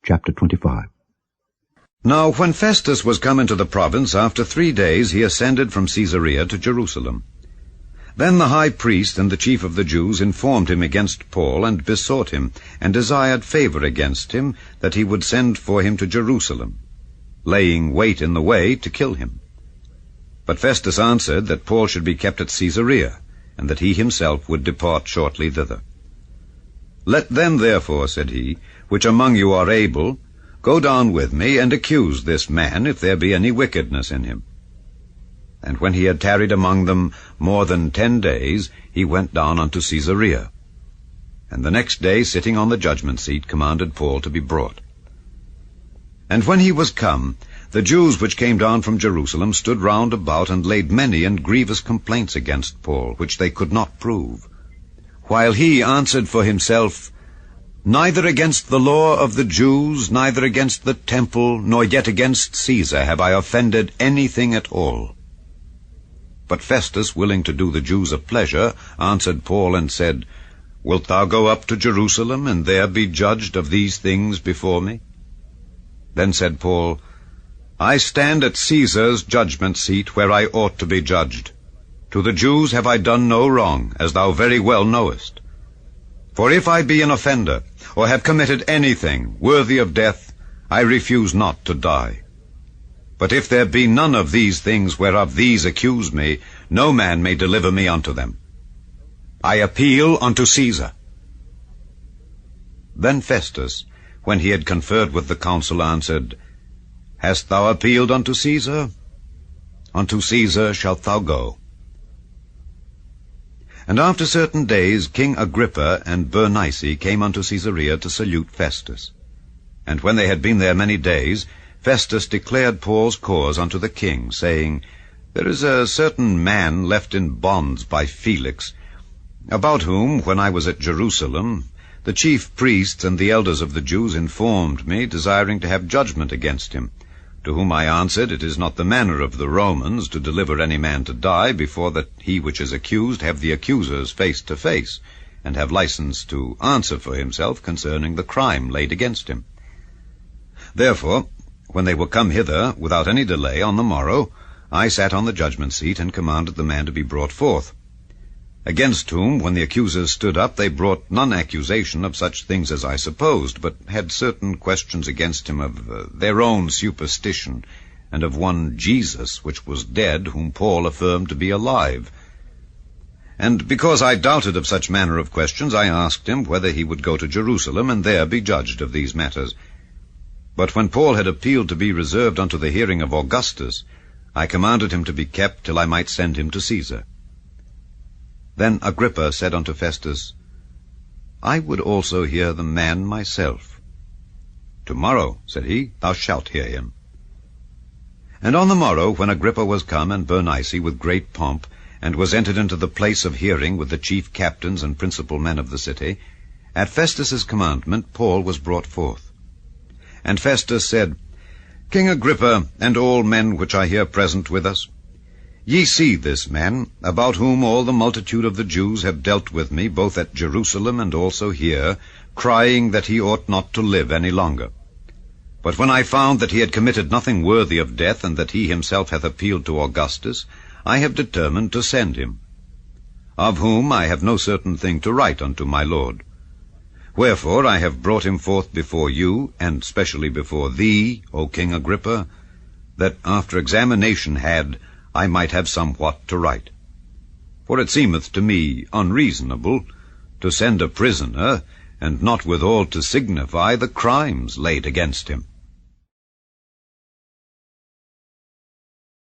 Chapter 25. Now when Festus was come into the province, after 3 days he ascended from Caesarea to Jerusalem. Then the high priest and the chief of the Jews informed him against Paul, and besought him, and desired favor against him, that he would send for him to Jerusalem, laying wait in the way to kill him. But Festus answered that Paul should be kept at Caesarea, and that he himself would depart shortly thither. Let them therefore, said he, which among you are able, go down with me, and accuse this man, if there be any wickedness in him. And when he had tarried among them more than 10 days, he went down unto Caesarea. And the next day, sitting on the judgment seat, commanded Paul to be brought. And when he was come, the Jews which came down from Jerusalem stood round about, and laid many and grievous complaints against Paul, which they could not prove. While he answered for himself, Neither against the law of the Jews, neither against the temple, nor yet against Caesar have I offended anything at all. But Festus, willing to do the Jews a pleasure, answered Paul and said, Wilt thou go up to Jerusalem, and there be judged of these things before me? Then said Paul, I stand at Caesar's judgment seat, where I ought to be judged. To the Jews have I done no wrong, as thou very well knowest. For if I be an offender, or have committed anything worthy of death, I refuse not to die. But if there be none of these things whereof these accuse me, no man may deliver me unto them. I appeal unto Caesar. Then Festus, when he had conferred with the council, answered, Hast thou appealed unto Caesar? Unto Caesar shalt thou go. And after certain days King Agrippa and Bernice came unto Caesarea to salute Festus. And when they had been there many days, Festus declared Paul's cause unto the king, saying, There is a certain man left in bonds by Felix, about whom, when I was at Jerusalem, the chief priests and the elders of the Jews informed me, desiring to have judgment against him. To whom I answered, It is not the manner of the Romans to deliver any man to die, before that he which is accused have the accusers face to face, and have license to answer for himself concerning the crime laid against him. Therefore, when they were come hither, without any delay, on the morrow, I sat on the judgment seat, and commanded the man to be brought forth. Against whom, when the accusers stood up, they brought none accusation of such things as I supposed, but had certain questions against him of their own superstition, and of one Jesus, which was dead, whom Paul affirmed to be alive. And because I doubted of such manner of questions, I asked him whether he would go to Jerusalem, and there be judged of these matters. But when Paul had appealed to be reserved unto the hearing of Augustus, I commanded him to be kept till I might send him to Caesar. Then Agrippa said unto Festus, I would also hear the man myself. Tomorrow, said he, thou shalt hear him. And on the morrow, when Agrippa was come, and Bernice with great pomp, and was entered into the place of hearing with the chief captains and principal men of the city, at Festus's commandment Paul was brought forth. And Festus said, King Agrippa, and all men which are here present with us, ye see this man, about whom all the multitude of the Jews have dealt with me, both at Jerusalem and also here, crying that he ought not to live any longer. But when I found that he had committed nothing worthy of death, and that he himself hath appealed to Augustus, I have determined to send him, of whom I have no certain thing to write unto my Lord. Wherefore I have brought him forth before you, and specially before thee, O King Agrippa, that after examination had, I might have somewhat to write. For it seemeth to me unreasonable to send a prisoner, and not withal to signify the crimes laid against him.